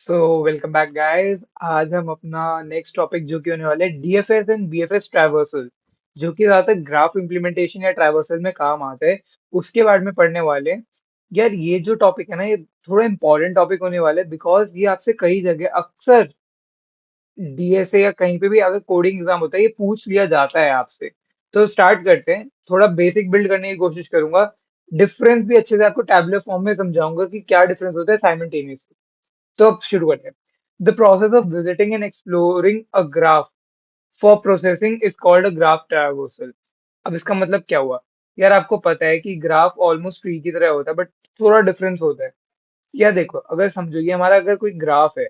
So welcome back guys. आज हम अपना नेक्स्ट टॉपिक जो कि होने वाला है डीएफएस एंड बीएफएस ट्रैवर्सल, जो कि ज्यादातर ग्राफ इम्प्लीमेंटेशन या ट्रैवर्सल में काम आता है, उसके बारे में पढ़ने वाले हैं। यार ये जो टॉपिक है ना, ये थोड़ा इंपॉर्टेंट टॉपिक होने वाला है बिकॉज ये आपसे कई जगह अक्सर डीएसए या कहीं पे भी अगर कोडिंग एग्जाम होता है ये पूछ लिया जाता है आपसे। तो स्टार्ट करते हैं। थोड़ा बेसिक बिल्ड करने की कोशिश करूंगा। डिफरेंस भी अच्छे से आपको टैबुलर फॉर्म में समझाऊंगा कि क्या डिफरेंस होता है साइमल्टेनियसली। तो अब शुरू करते हैं। The process of visiting and exploring a graph for processing is called a graph traversal. अब इसका मतलब क्या हुआ? यार आपको पता है कि ग्राफ ऑलमोस्ट ट्री की तरह होता है, बट थोड़ा डिफरेंस होता है। यार देखो, अगर समझो ये हमारा अगर कोई ग्राफ है,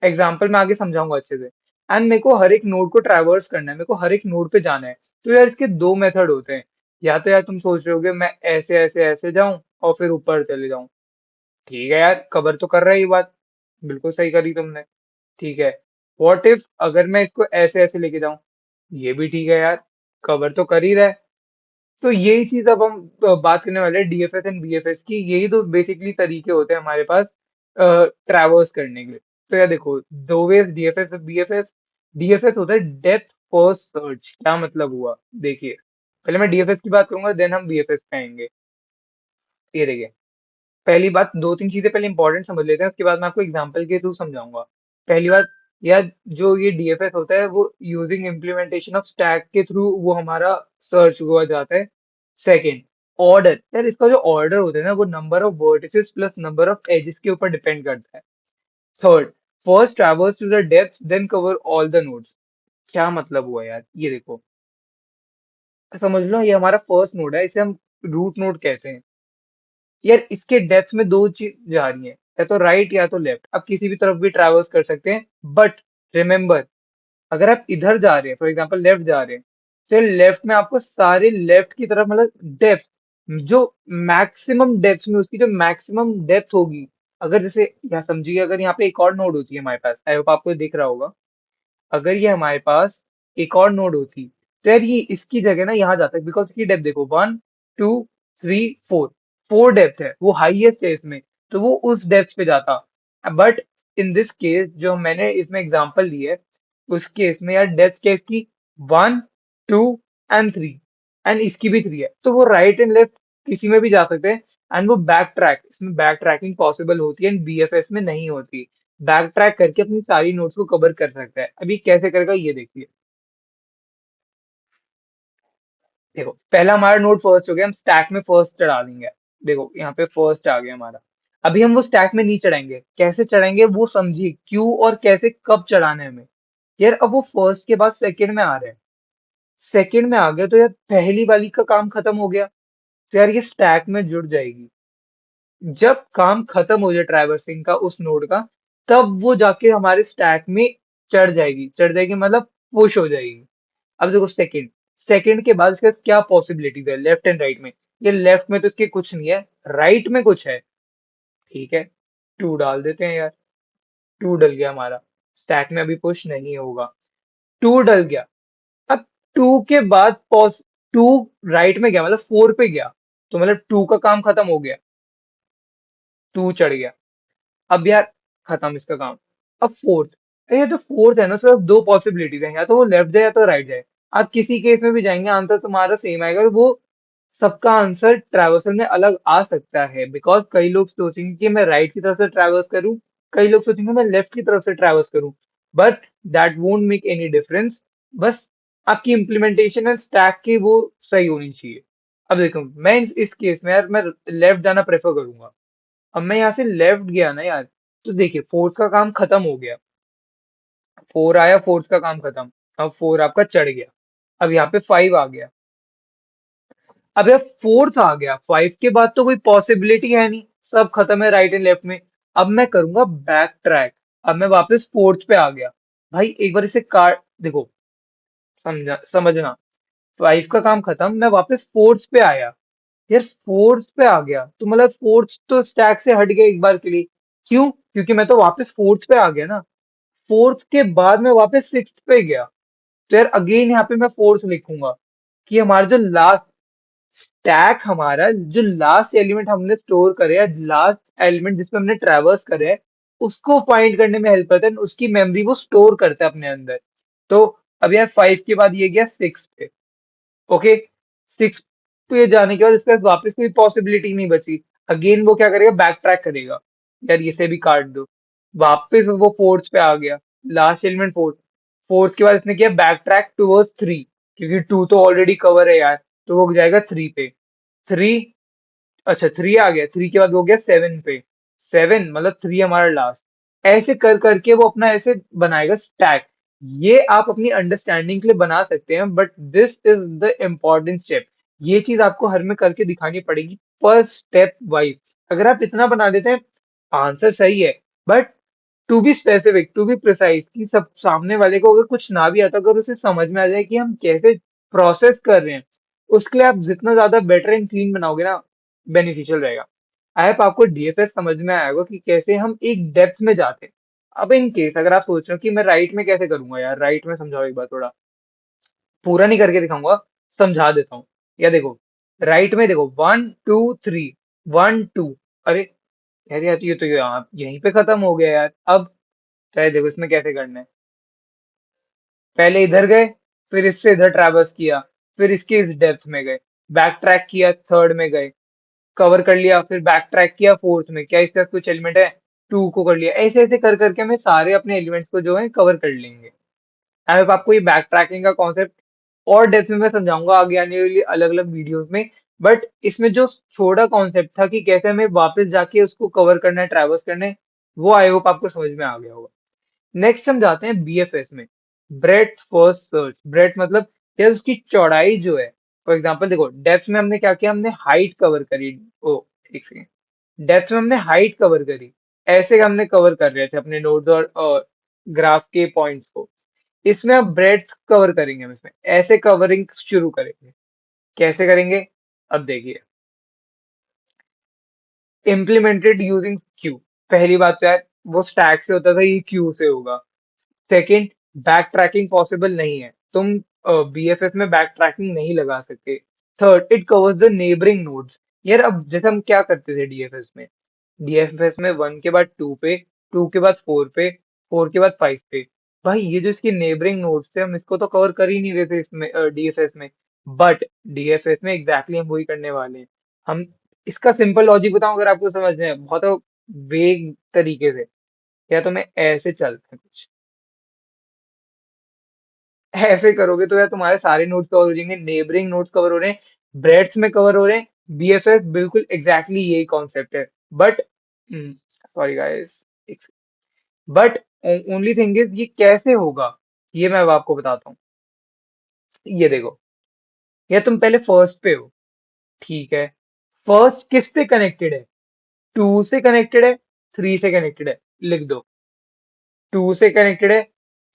एग्जाम्पल मैं आगे समझाऊंगा अच्छे से। एंड मेरे को हर एक नोड को ट्रैवर्स करना है, मेरे को हर एक नोड पे जाना है। तो यार इसके दो मेथड होते हैं। या तो यार तुम सोच रहे होगे मैं ऐसे ऐसे ऐसे जाऊं और फिर ऊपर चले जाऊं। ठीक है यार, कवर तो कर रहा है ये बात, बिल्कुल सही करी तुमने। ठीक है। व्हाट इफ अगर मैं इसको ऐसे ऐसे लेके जाऊं? ये भी ठीक है यार, कवर तो कर ही रहा है। तो यही चीज अब हम बात करने वाले हैं डीएफएस एंड बीएफएस की। यही तो बेसिकली तरीके होते हैं हमारे पास ट्रैवर्स करने के लिए। तो यार देखो, दो वेज डीएफएस और बीएफएस। डीएफएस होता है डेप्थ फर्स्ट सर्च। क्या मतलब हुआ? देखिए, पहले मैं डीएफएस की बात करूंगा, देन हम बीएफएस पे आएंगे। ये देखिए, पहली बात, दो तीन चीजें पहले इंपॉर्टेंट समझ लेते हैं, उसके बाद मैं आपको एग्जांपल के थ्रू समझाऊंगा। पहली बात, यार जो ये डीएफएस होता है वो यूजिंग इम्प्लीमेंटेशन ऑफ स्टैक के थ्रू वो हमारा सर्च हुआ जाता है। Second, order. यार इसका जो ऑर्डर होता है ना, वो number of vertices plus number of edges के ऊपर डिपेंड करता है। Third, first traverse to the depth then cover all the nodes. क्या मतलब हुआ यार? ये देखो, समझ लो ये हमारा फर्स्ट नोड है, इसे हम रूट नोड कहते हैं। यार इसके डेप्थ में दो चीज जा रही है, या तो राइट या तो लेफ्ट। आप किसी भी तरफ भी ट्रैवर्स कर सकते हैं, बट रिमेंबर, अगर आप इधर जा रहे हैं, फॉर एग्जांपल लेफ्ट जा रहे हैं, तो लेफ्ट में आपको सारे लेफ्ट की तरफ मतलब डेप्थ, जो मैक्सिमम डेप्थ में उसकी जो मैक्सिमम डेप्थ होगी। अगर जैसे यहाँ समझिए, अगर यहाँ पे एक और नोड होती है हमारे पास, आई होप आपको दिख रहा होगा। अगर ये हमारे पास एक और नोड होती, तो यार ये इसकी जगह ना यहाँ जाता है, बिकॉज इसकी डेप्थ देखो, 1 2 3 4, 4 डेप्थ है, वो हाईएस्ट है इसमें। तो वो उस डेप्थ पे जाता। बट इन दिस केस जो मैंने इसमें एग्जांपल ली है, उस केस में यार डेप्थ क्या है इसकी? 1 2 एंड 3, एंड इसकी भी 3 है, तो वो राइट एंड लेफ्ट किसी में भी जा सकते हैं। एंड वो बैक ट्रैक, इसमें बैक ट्रैकिंग पॉसिबल होती है एंड बीएफएस में नहीं होती। बैक ट्रैक करके अपनी सारी नोट्स को कवर कर सकता है। अभी कैसे करेगा ये देखिए। देखो, पहला हमारा नोट फर्स्ट हो गया, हम स्टैक में फर्स्ट चढ़ा देंगे। देखो यहाँ पे फर्स्ट आ गया हमारा। अभी हम वो स्टैक में नहीं चढ़ाएंगे, कैसे चढ़ाएंगे वो समझिए, क्यों और कैसे कब चढ़ाना है हमें। यार अब वो फर्स्ट के बाद सेकंड में आ रहा है, सेकंड में आ गया तो यार पहली वाली का काम खत्म हो गया। तो यार ये स्टैक में जुड़ जाएगी। जब काम खत्म हो जाए ट्रैवर्सिंग का उस नोड का, तब वो जाके हमारे स्टैक में चढ़ जाएगी मतलब पुश हो जाएगी। अब देखो, सेकंड, सेकंड के बाद इसके क्या पॉसिबिलिटीज है लेफ्ट एंड राइट में? ये लेफ्ट में तो इसके कुछ नहीं है, राइट में कुछ है। ठीक है, 2 डाल देते हैं यार। 2 डल गया हमारा, स्टैक में अभी पुश नहीं होगा। 2 डल गया। अब 2 के बाद पॉस 2 राइट में गया मतलब 4 पे गया, तो मतलब 2 का काम खत्म हो गया। 2 चढ़ गया। अब यार खत्म इसका काम। अब फोर्थ, ये जो फोर्थ है ना, सिर्फ दो पॉसिबिलिटीज है, या तो वो लेफ्ट जाए या तो राइट जाए। आप किसी केस में भी जाएंगे, आंसर तुम्हारा सेम आएगा। वो सबका आंसर ट्रैवर्सल में अलग आ सकता है, बिकॉज कई लोग सोचेंगे कि मैं राइट की तरफ से ट्रैवर्स करूं, कई लोग सोचेंगे मैं लेफ्ट की तरफ से ट्रैवर्स करूं। But that won't make any difference. बस आपकी इम्प्लीमेंटेशन है स्टैक की, वो सही होनी चाहिए। अब देखो, मैं इस केस में यार मैं लेफ्ट जाना प्रेफर करूंगा। अब मैं यहाँ से लेफ्ट गया ना यार, तो देखिए फोर्थ का काम खत्म हो गया। 4 आया, फोर्थ का काम खत्म। अब 4 आपका चढ़ गया। अब यहाँ पे 5 आ गया। अब यार फोर्थ आ गया, 5 के बाद तो कोई पॉसिबिलिटी है नहीं, सब खत्म है राइट एंड लेफ्ट में। अब मैं करूंगा बैक ट्रैक। अब मैं वापस फोर्थ पे आ गया। भाई एक बार इसे काट देखो, समझना। 5 का काम खत्म, मैं वापस फोर्थ पे आया। यार फोर्थ पे आ गया तो मतलब फोर्थ तो स्टैक से हट गया एक बार के लिए। क्यों? क्योंकि मैं तो वापस फोर्थ पे आ गया ना। फोर्थ के बाद मैं वापस सिक्स्थ पे गया। तो यार अगेन यहाँ पे मैं फोर्थ लिखूंगा कि हमारा जो लास्ट स्टैक, हमारा जो लास्ट एलिमेंट हमने स्टोर करे है, लास्ट एलिमेंट जिसपे हमने ट्रैवर्स करे है, उसको फाइंड करने में हेल्प करता है, उसकी मेमोरी वो स्टोर करता है अपने अंदर। तो अब यार 5 के बाद ये गया 6 पे। ओके, 6 पे जाने के बाद इसके पास वापस कोई पॉसिबिलिटी नहीं बची। अगेन वो क्या करेगा, बैक ट्रैक करेगा, यार इसे भी काट दो। वापस वो फोर्थ पे आ गया, लास्ट एलिमेंट फोर्थ। फोर्थ के बाद इसने किया बैक ट्रैक टूवर्ड्स 3, क्योंकि 2 तो ऑलरेडी कवर है यार, तो वो जाएगा 3 पे। 3, अच्छा 3 आ गया, 3 के बाद हो गया 7 पे। 7 मतलब 3 हमारा लास्ट। ऐसे कर करके वो अपना ऐसे बनाएगा स्टैक। ये आप अपनी अंडरस्टैंडिंग के लिए बना सकते हैं, but this is the important step. ये चीज आपको हर में करके दिखानी पड़ेगी, पर स्टेप वाइज। अगर आप इतना बना देते हैं, आंसर सही है, but to be specific, to be precise, कि सब सामने वाले को अगर कुछ ना भी आता, अगर उसे समझ में आ जाए कि हम कैसे प्रोसेस कर रहे हैं, उसके लिए आप जितना ज्यादा बेटर एंड क्लीन बनाओगे ना, बेनिफिशियल रहेगा। आई होप आपको डीएफएस समझ में आएगा कि कैसे हम एक डेप्थ में जाते हैं। अब इन केस अगर आप सोच रहे हो कि मैं राइट में कैसे करूंगा, यार राइट में समझाओ एक बार थोड़ा। पूरा नहीं करके दिखाऊंगा, समझा देता हूँ। या देखो, राइट में देखो 1 2 3, 1 2। अरे यार यार, ये तो यहाँ यहीं पे खत्म हो गया यार। अब चाहे देखो इसमें कैसे करना है। पहले इधर गए, फिर इससे इधर ट्रैवर्स किया, फिर इसके इस डेप्थ में गए, बैक ट्रैक किया, थर्ड में गए, कवर कर लिया, फिर बैक ट्रैक किया फोर्थ में, क्या इसका कुछ एलिमेंट है, 2 को कर लिया। ऐसे ऐसे कर करके हमें सारे अपने एलिमेंट्स को जो है कवर कर लेंगे। आई होप आपको ये बैक ट्रैकिंग का कॉन्सेप्ट और डेप्थ में मैं समझाऊंगा आगे आने वाली अलग अलग वीडियोस में। बट इसमें जो छोटा कॉन्सेप्ट था कि कैसे हमें वापस जाके उसको कवर करना है, ट्रैवर्स करना है, वो आई होप आपको समझ में आ गया होगा। नेक्स्ट हम जाते हैं बीएफएस में। Breath first search. ब्रेथ मतलब क्या, उसकी चौड़ाई जो है। फॉर एग्जांपल देखो, डेप्थ में हमने क्या किया, हमने हाइट कवर करी। ओ, एक सेकेंड। डेप्थ में हमने हाइट कवर करी, ऐसे हमने कवर कर रहे थे अपने नोड्स और ग्राफ के पॉइंट्स को। इसमें अब ब्रेथ कवर करेंगे, हम इसमें ऐसे कवरिंग शुरू करेंगे। कैसे करेंगे, अब देखिए। Implemented using Q. पहली बात तो यार, वो स्टैक से होता था, ये क्यू से होगा। सेकंड, बैक ट्रैकिंग पॉसिबल नहीं है, तुम बीएफएस में बैक ट्रैकिंग नहीं लगा सकते। Third, it covers the neighbouring nodes. यार अब जैसे हम क्या करते थे डीएफएस में, डीएफएस में 1 के बाद 2 पे, 2 के बाद 4 पे, 4 के बाद 5 पे। भाई ये जो इसके नेबरिंग नोड्स थे, हम इसको तो कवर कर ही नहीं रहे थे इसमें डीएफएस में। बट डीएफएस में एग्जैक्टली हम वही करने वाले हैं। हम इसका सिंपल लॉजिक बताऊं अगर आपको समझना है, बहुत वेग तरीके से। या तो मैं ऐसे चलते हैं कुछ, ऐसे करोगे तो यार तुम्हारे सारे नोट्स कवर हो जाएंगे, नेबरिंग नोट्स कवर हो रहे हैं, ब्रेड्स में कवर हो रहे हैं। बीएफएस बिल्कुल एग्जैक्टली यही कॉन्सेप्ट है। But sorry guys, but only thing is ये कैसे होगा, ये मैं अब आपको बताता हूँ। ये देखो, या तुम पहले फर्स्ट पे हो, ठीक है। फर्स्ट किससे कनेक्टेड है, 2 से कनेक्टेड है, 3 से कनेक्टेड है, लिख दो। 2 से कनेक्टेड है,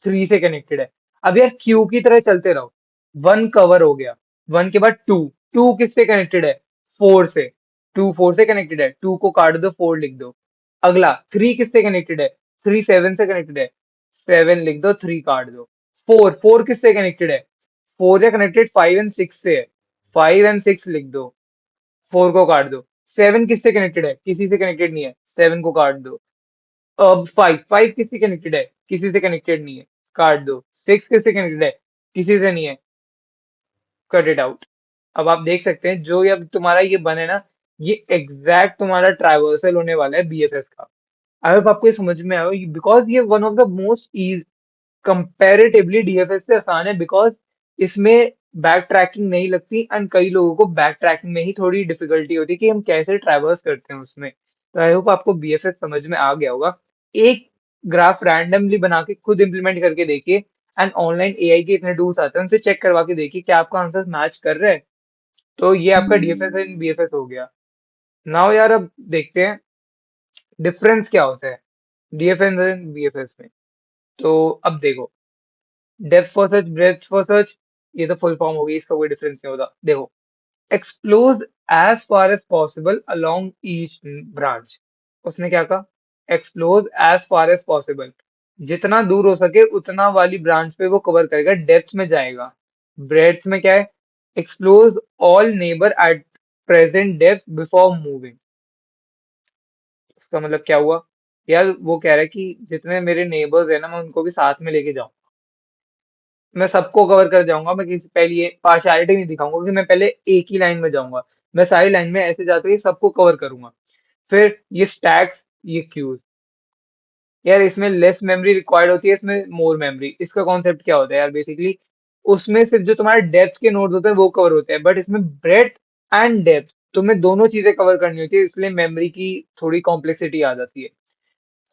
3 से कनेक्टेड है। अब यार क्यू की तरह चलते रहो। 1 कवर हो गया, 1 के बाद 2, 2 किससे कनेक्टेड है, 4 से। 2 4 से कनेक्टेड है, 2 को काट दो, 4 लिख दो। अगला 3 किससे कनेक्टेड है, 3 7 से कनेक्टेड है, 7 लिख दो, 3 काट दो। 4 4 किससे कनेक्टेड है, 4 से कनेक्टेड 5 एंड 6 से है, 5 एंड 6 लिख दो, 4 को काट दो। 7 किससे कनेक्टेड है, किसी से कनेक्टेड नहीं है, 7 को काट दो। अब 5 5 किससे कनेक्टेड है, किसी से कनेक्टेड नहीं है, काट दो। 6 किससे कनेक्टेड है, किसी से नहीं है, कट इट आउट। अब आप देख सकते हैं जो ये अब तुम्हारा ये बने ना, ये एग्जैक्ट तुम्हारा ट्राइवर्सल होने वाला है बीएफएस का। आई होप आपको ये समझ में आया, बिकॉज ये one of the most comparatively DFS से आसान है, बिकॉज इसमें बैक ट्रैकिंग नहीं लगती, एंड कई लोगों को बैक ट्रैकिंग में ही थोड़ी डिफिकल्टी होती है कि हम कैसे ट्रैवर्स करते हैं उसमें। तो आई होप आपको बीएफएस समझ में आ गया होगा। एक ग्राफ रैंडमली बना के खुद इंप्लीमेंट करके देखिए, एंड ऑनलाइन एआई के इतने टूल्स आते हैं, उनसे चेक करवा के देखिए कि आपका आंसर मैच कर रहा है। तो ये आपका डीएफएस एंड बीएफएस हो गया। नाउ यार अब देखते हैं डिफरेंस क्या होता है डीएफएस एंड बीएफएस में। तो अब देखो, depth first search, breath first search, ये तो फुल फॉर्म होगी, इसका कोई डिफरेंस नहीं होता। देखो, explores as far as possible along each branch. उसने क्या कहा, explores as far as possible, जितना दूर हो सके उतना वाली ब्रांच पे वो कवर करेगा, डेप्थ में जाएगा। ब्रेथ में क्या है, explores all neighbour at present depth before moving. इसका मतलब क्या हुआ, यार वो कह रहा है कि जितने मेरे नेबर्स है ना मैं उनको भी साथ में लेके जाऊं। मैं सबको कवर कर जाऊंगा, मैं किसी पहले ये पार्शियलिटी नहीं दिखाऊंगा कि मैं पहले एक ही लाइन में जाऊंगा। मैं सारी लाइन में ऐसे जाते ही सबको कवर करूंगा। फिर ये स्टैक्स, ये क्यूज। यार इसमें लेस मेमोरी रिक्वायर्ड होती है, इसमें मोर मेमोरी। इसका कॉन्सेप्ट क्या होता है यार बेसिकली, उसमें सिर्फ जो तुम्हारे डेप्थ के नोड्स होते हैं वो कवर होते हैं, बट इसमें ब्रेथ एंड डेप्थ तुम्हें दोनों चीजें कवर करनी होती है, इसलिए मेमोरी की थोड़ी कॉम्प्लेक्सिटी आ जाती है।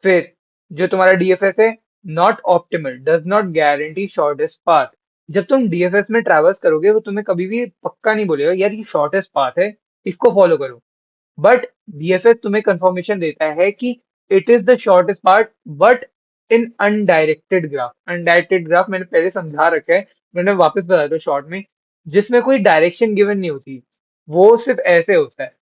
फिर जो तुम्हारा डीएफएस है, not optimal, does not guarantee shortest path. जब तुम डीएफएस में ट्रैवर्स करोगे वो तुम्हें कभी भी पक्का नहीं बोलेगा यार ये शॉर्टेस्ट पाथ है, इसको फॉलो करो। बट डीएफएस तुम्हें कंफर्मेशन देता है कि it is the shortest part, but in undirected graph. Undirected graph मैंने पहले समझा रखा है, मैंने वापस बताया था शॉर्ट में, जिसमें कोई डायरेक्शन गिवन नहीं होती, वो सिर्फ ऐसे होता है।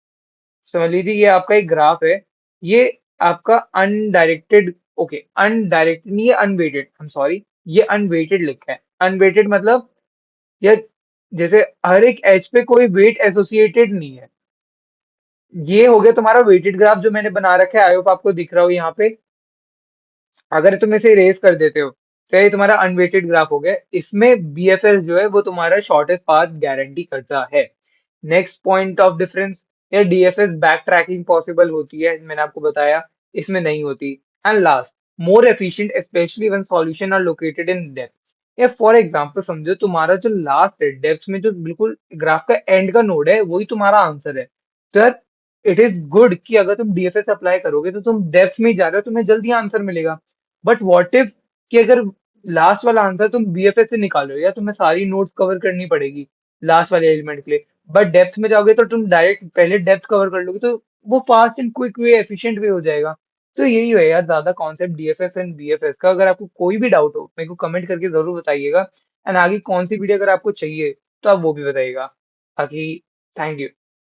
समझ लीजिए ये आपका एक ग्राफ है, ये आपका अनडायरेक्टेड, ओके अनडायरेक्टेड नहीं, ये अनवेटेड, आई एम सॉरी, ये अनवेटेड लिखा है। अनवेटेड मतलब ये, जैसे हर एक एज पे कोई वेट एसोसिएटेड नहीं है। ये हो गया तुम्हारा वेटेड ग्राफ जो मैंने बना रखा है, आई होप आपको दिख रहा हो यहाँ पे। अगर तुम इसे इरेज कर देते हो तो ये तुम्हारा अनवेटेड ग्राफ हो गया। इसमें बीएफएस जो है वो तुम्हारा शॉर्टेस्ट पाथ गारंटी करता है। नेक्स्ट पॉइंट ऑफ डिफरेंस, ये डीएफएस बैक ट्रैकिंग पॉसिबल होती है, मैंने आपको बताया, इसमें नहीं होती। And last, more efficient specially when solution are located in depth. या फॉर एग्जांपल समझो तुम्हारा जो लास्ट है डेप्थ में, जो बिल्कुल ग्राफ का एंड का नोड है वही तुम्हारा आंसर है। तो यार इट इज गुड कि अगर तुम डीएफएस अप्लाई करोगे तो तुम डेप्थ में ही जा रहे हो, तुम्हें जल्दी आंसर मिलेगा। बट व्हाट इफ कि अगर लास्ट वाला आंसर तुम बीएफएस से निकालो या तुम्हें सारी नोट्स कवर करनी पड़ेगी लास्ट वाले एलिमेंट के लिए, बट डेप्थ में जाओगे तो तुम डायरेक्ट पहले डेप्थ कवर कर लोगे, तो वो fast and quick way, efficient way हो जाएगा। तो यही है यार ज्यादा कॉन्सेप्ट डीएफएस एंड बीएफएस का। अगर आपको कोई भी डाउट हो मेरे को कमेंट करके जरूर बताइएगा, एंड आगे कौन सी वीडियो अगर आपको चाहिए तो आप वो भी बताइएगा। बाकी थैंक यू।